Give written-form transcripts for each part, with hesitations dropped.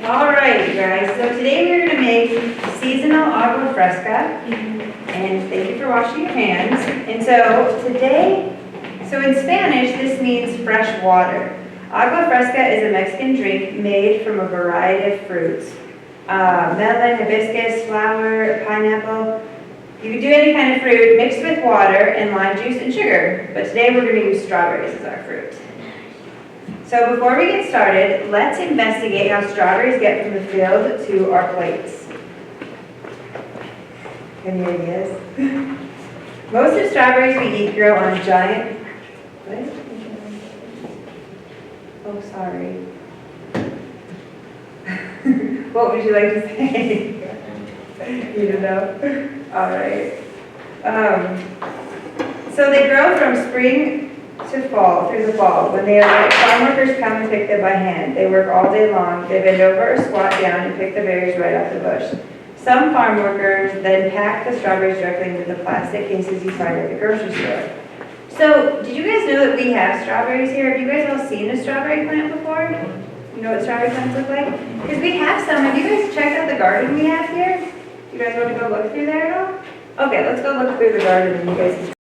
All right, you guys, so today we're going to make seasonal Aqua Fresca, and thank you for washing your hands. And so today, so in Spanish, this means fresh water. Aqua Fresca is a Mexican drink made from a variety of fruits. Melon, hibiscus, flower, pineapple. You can do any kind of fruit mixed with water and lime juice and sugar, but today we're going to use strawberries as our fruit. So before we get started, let's investigate how strawberries get from the field to our plates. Any ideas? Most of strawberries we eat grow on giant... What? Oh, sorry. What would you like to say? You don't know? All right. So they grow from spring to fall, through the fall. When they are ripe, farm workers come and pick them by hand. They work all day long. They bend over or squat down and pick the berries right off the bush. Some farm workers then pack the strawberries directly into the plastic cases you find at the grocery store. So, did you guys know that we have strawberries here? Have you guys all seen a strawberry plant before? You know what strawberry plants look like? Because we have some. Have you guys checked out the garden we have here? You guys want to go look through there at all? Okay, let's go look through the garden and you guys can.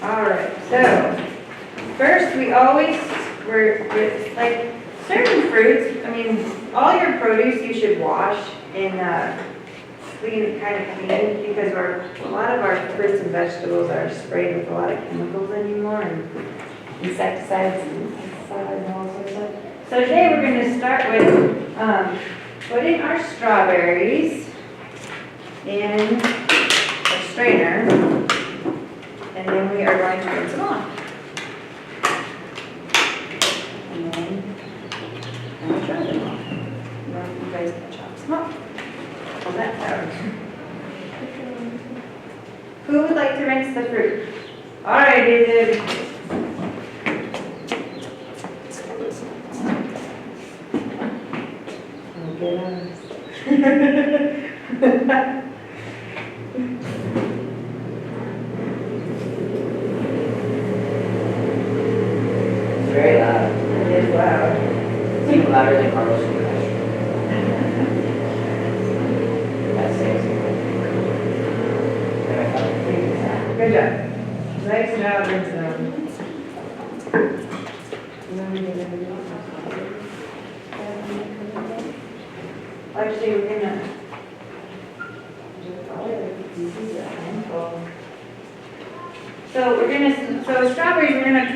Alright, so first we're with like certain fruits, I mean, all your produce you should wash and clean because a lot of our fruits and vegetables are sprayed with a lot of chemicals anymore and insecticides and pesticides and all sorts of stuff. So today we're going to start with putting our strawberries in a strainer. And then we are going to rinse them off. And then I'm going to dry them off. And then you guys can chop some up. Hold that out. Who would like to rinse the fruit? All right, David. Very loud. It is loud. It's even louder than Carlos in the restroom. That says Good job. Nice job rinsing them. Actually, we're gonna so strawberries, we're gonna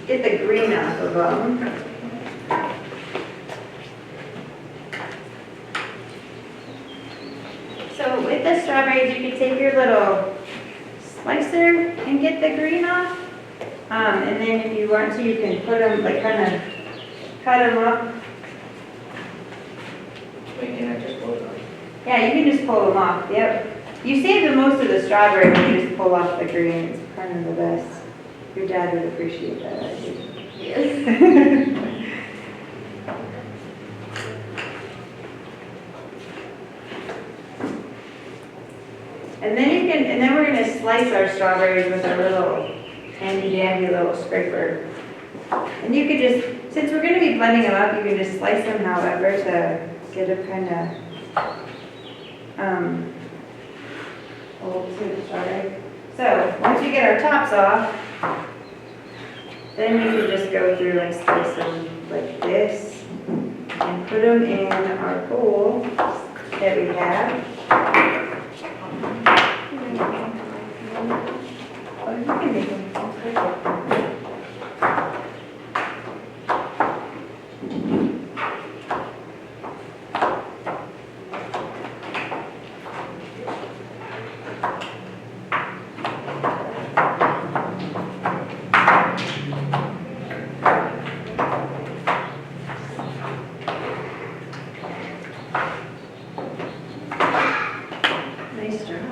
get the green off of them. So with the strawberries, you can take your little slicer and get the green off. And then if you want to, you can put them, like kind of cut them up. Wait, can I just pull it off? Yeah, you can just pull them off, yep. You save the most of the strawberry when you just pull off the green. It's kind of the best. Your dad would appreciate that, I think. Yes. And then we're gonna slice our strawberries with our little handy dandy little scraper. And you could just, since we're gonna be blending them up, you can just slice them however to get a kind of, to the strawberry. So once we get our tops off, then we can just go through and slice them like this and put them in our bowl that we have. Oh, you can make them all perfect. Nice job.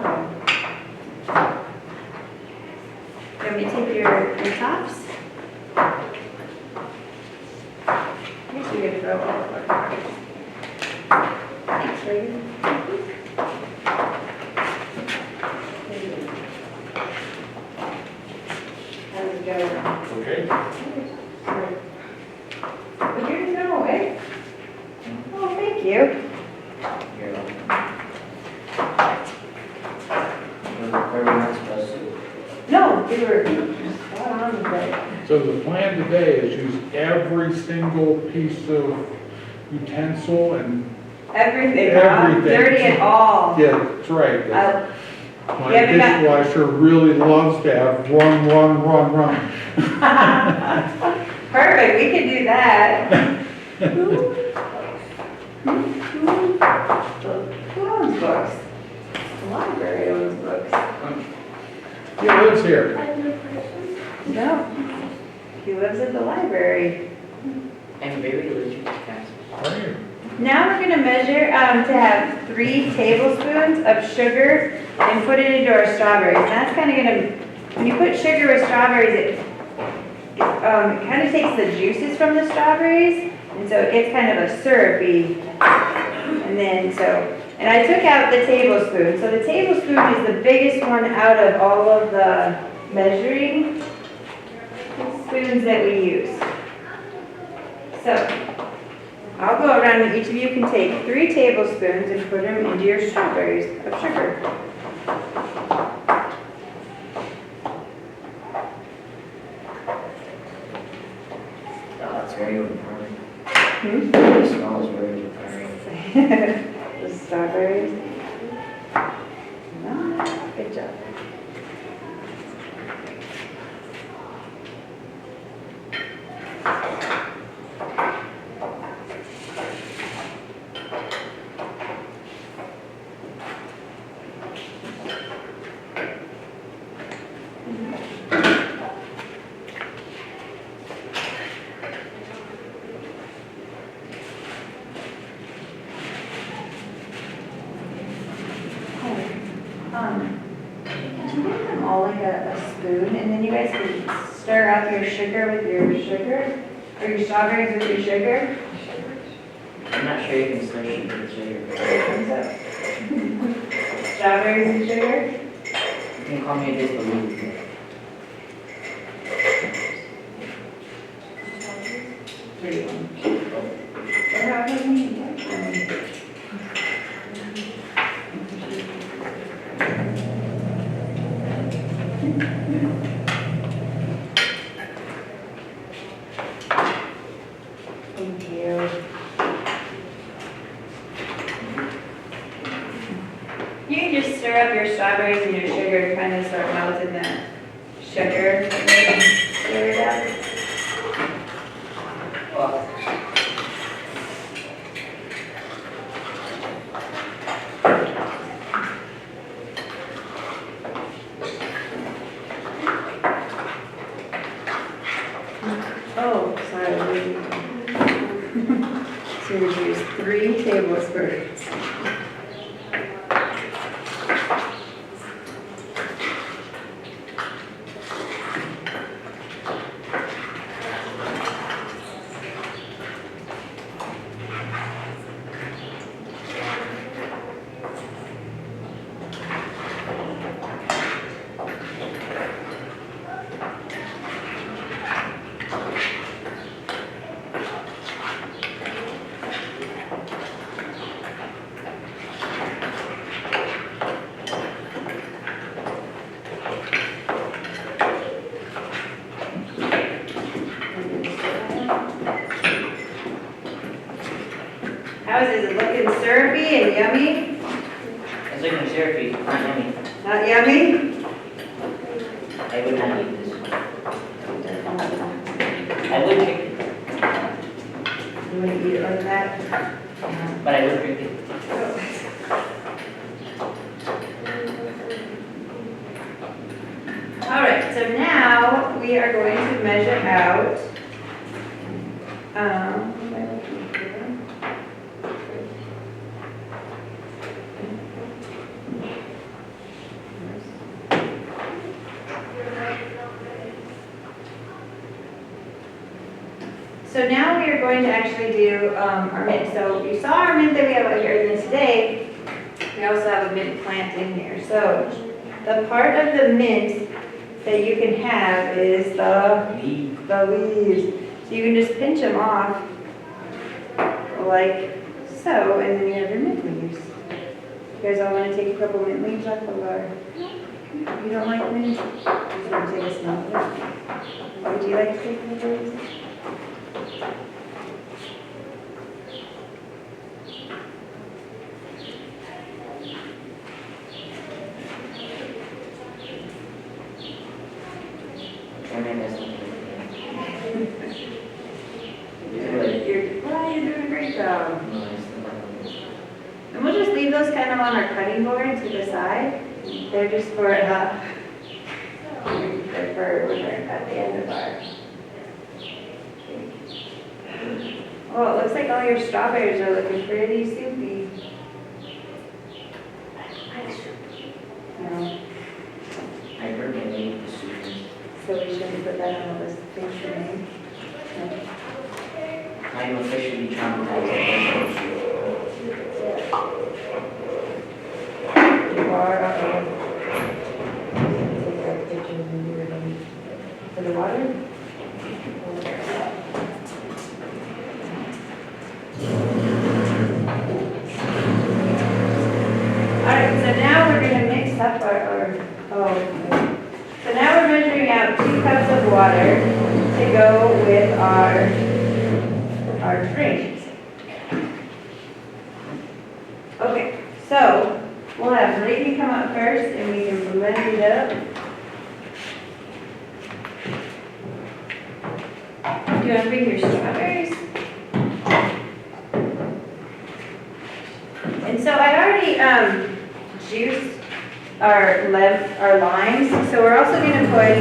Let me take could throw all of our cards. Thanks, Reagan. How's it going? Okay. But you're just going away? Oh, thank you. You're welcome. Were we not supposed to? No, we were spot on with it. So the plan today is use every single piece of utensil and, Everything, huh? Everything. Dirty and all. yeah, that's right. Uh, My you haven't got- dishwasher really loves to have run. Perfect, we can do that. Who owns books? The library owns books. He lives here. No, he lives at the library. I'm very allergic to cats. Are you? Now we're gonna measure to have 3 tablespoons of sugar and put it into our strawberries. That's kind of gonna, when you put sugar with strawberries, it kind of takes the juices from the strawberries, and so it gets kind of a syrupy. And then and I took out the tablespoon. So the tablespoon is the biggest one out of all of the measuring spoons that we use. So I'll go around and each of you can take 3 tablespoons and put them into your strawberries of sugar. Oh, it's very overpowering. Hmm? The smell is very overpowering. The strawberries. No, good job. Can you make them all like a spoon, and then you guys can stir up your sugar with your sugar, or your strawberries with your sugar? I'm not sure you can stir sugar with sugar. Thumbs up. Strawberries and sugar? You can call me a disbeliever. Or however many you like. Thank you. You can just stir up your strawberries and your sugar to kind of start melting the sugar. Stir it up. Well, Oh, sorry. So we use 3 tablespoons. How is it? Is it looking syrupy and yummy? it's looking syrupy, not yummy. Not yummy? I would not eat this. I would drink it, You want to eat it like that? but I would drink it. All right, so now we are going to measure out. What am I looking for? So now we are are going to actually do our mint. So you saw our mint that we have out here, and then today, we also have a mint plant in here. So the part of the mint that you can have is the leaves. So you can just pinch them off like so, and then you have your mint leaves. You guys all want to take a couple mint leaves off of our, you don't like mint? You just want to take a smell of it? Would you like to take one of those? You're doing a great job. And we'll just leave those kind of on our cutting board to the side. They're just for, at the end of our. Oh, it looks like all your strawberries are looking pretty soupy. No. I heard they made the soup. So we shouldn't put that on the list of things to name. No. I'm officially traumatized. You are, take our pictures and do it for the water. Alright, so now we're going to mix up so now we're measuring out 2 cups of water to go with our drinks. Okay, so we'll have Reagan come up first and we can blend it up. Do you want to bring your strawberries? And so I already juiced our limes, so we're also going to put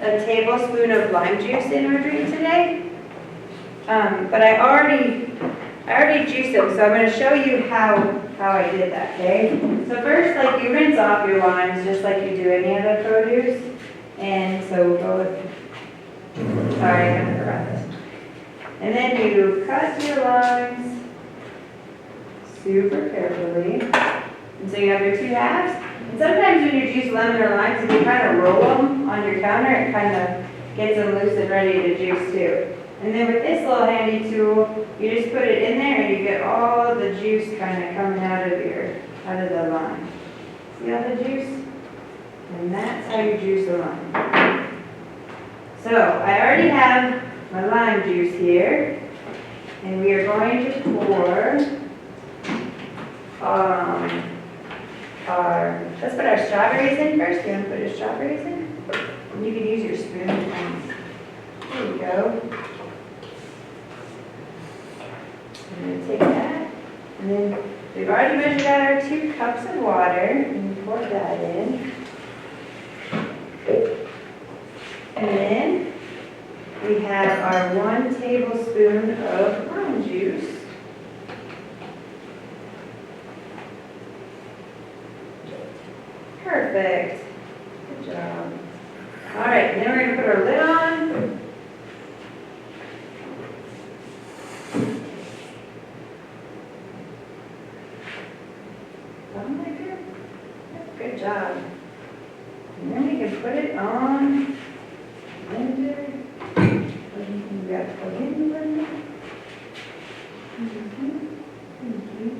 a tablespoon of lime juice in our drink today. But I already juiced them, so I'm going to show you how I did that, okay? So first, like, you rinse off your limes just like you do any other produce. And so we'll go with, sorry, I kind of forgot this. And then you cut your limes super carefully. And so you have your 2 halves. And sometimes when you juice lemon or limes, if you kind of roll them on your counter, it kind of gets them loose and ready to juice too. And then with this little handy tool, you just put it in there and you get all the juice kind of coming out of the lime. See all the juice? And that's how you juice a lime. So I already have my lime juice here, and we are going to pour let's put our strawberries in first. You want to put your strawberries in? And you can use your spoon. There you go. I'm going to take that, and then we've already measured out our 2 cups of water, and pour that in. And then we have our 1 tablespoon of lime juice. Perfect. Good job. All right, and then we're going to put our lid on. Good job. And then we can put it on the blender. We got to plug in the blender. Thank you.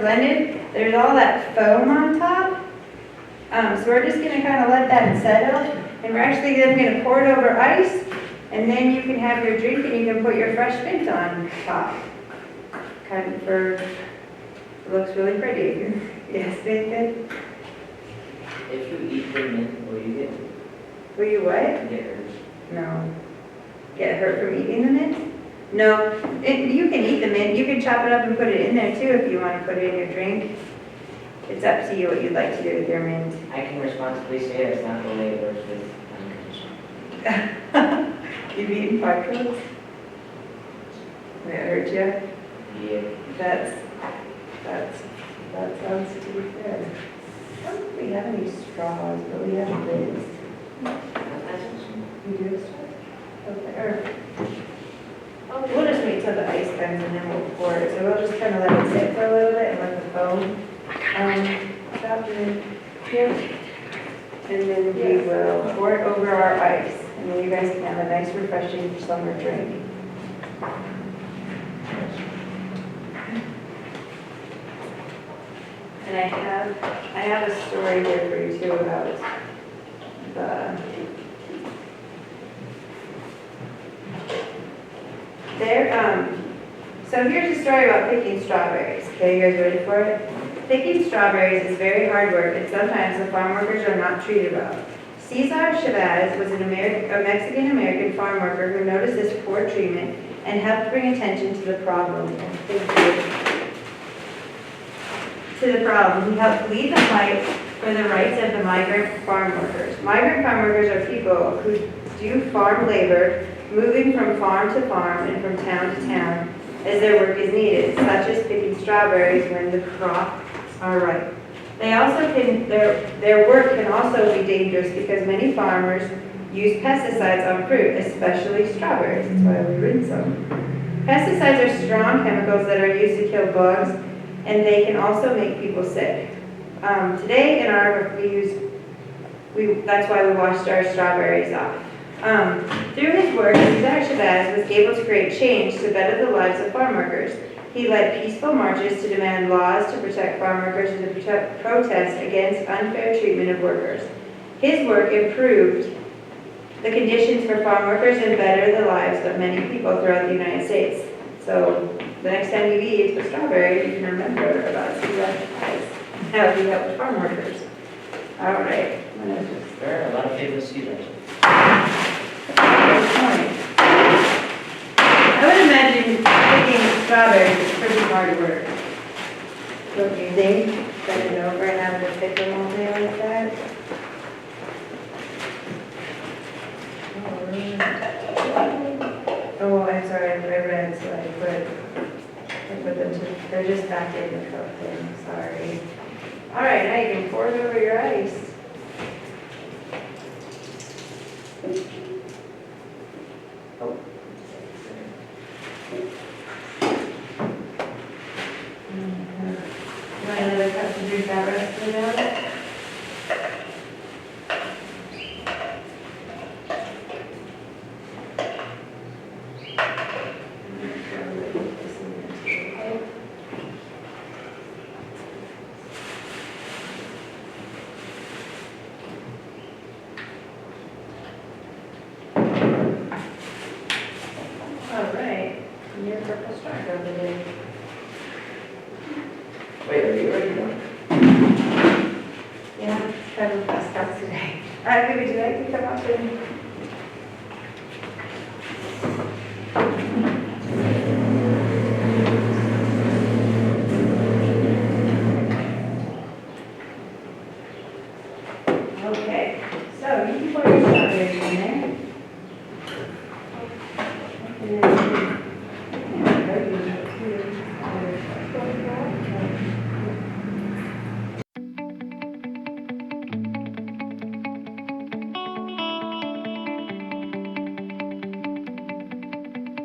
Blended, there's all that foam on top. So we're just going to kind of let that settle, and we're actually then going to pour it over ice, and then you can have your drink and you can put your fresh mint on top. Kind of it looks really pretty. Yes, good. If you eat the mint, will you get? Will you what? Get hers. No. Get hurt from eating the mint? No, you can eat the mint, you can chop it up and put it in there too if you want to put it in your drink. It's up to you what you'd like to do with your mint. I can responsibly say that's not the way it works with unconditional. You've eaten pot roast? Did it hurt you? Yeah. That sounds to be good. I don't think we have any straws, but we have lids. We do have straws? Okay, or, we'll just wait till the ice comes and then we'll pour it. So we'll just kind of let it sit for a little bit and let the foam stop in here. And then we will pour it over our ice. And then you guys can have a nice refreshing summer drink. And I have a story here for you too about so here's a story about picking strawberries. Okay, you guys ready for it? Picking strawberries is very hard work, and sometimes the farm workers are not treated well. Cesar Chavez was a Mexican-American farm worker who noticed this poor treatment and helped bring attention to the problem. He helped lead the fight for the rights of the migrant farm workers. Migrant farm workers are people who do farm labor, moving from farm to farm and from town to town as their work is needed, such as picking strawberries when the crops are ripe. Their work can also be dangerous because many farmers use pesticides on fruit, especially strawberries. That's why we rinse them. Pesticides are strong chemicals that are used to kill bugs, and they can also make people sick. Today in our that's why we washed our strawberries off. Through his work, Cesar Chavez was able to create change to better the lives of farm workers. He led peaceful marches to demand laws to protect farm workers and to protest against unfair treatment of workers. His work improved the conditions for farm workers and bettered the lives of many people throughout the United States. So the next time you eat a strawberry, you can remember about Cesar Chavez, how he helped farm workers. All right. There are a lot of famous Caesars. I would imagine picking strawberries is pretty hard work. Don't you think? Bending over and having to pick them all day like that? Oh, I'm sorry, I read, so I put them to, they're just back in the cup thing, sorry. All right, now you can pour it over your ice. Oh. You want another cup to drink that rest of it out? All right, your purple star over there. Wait, are you ready now? Yeah, it's kind of a fast class today. All right, would you like to come up and? Okay, so you can put your strawberries in there. And then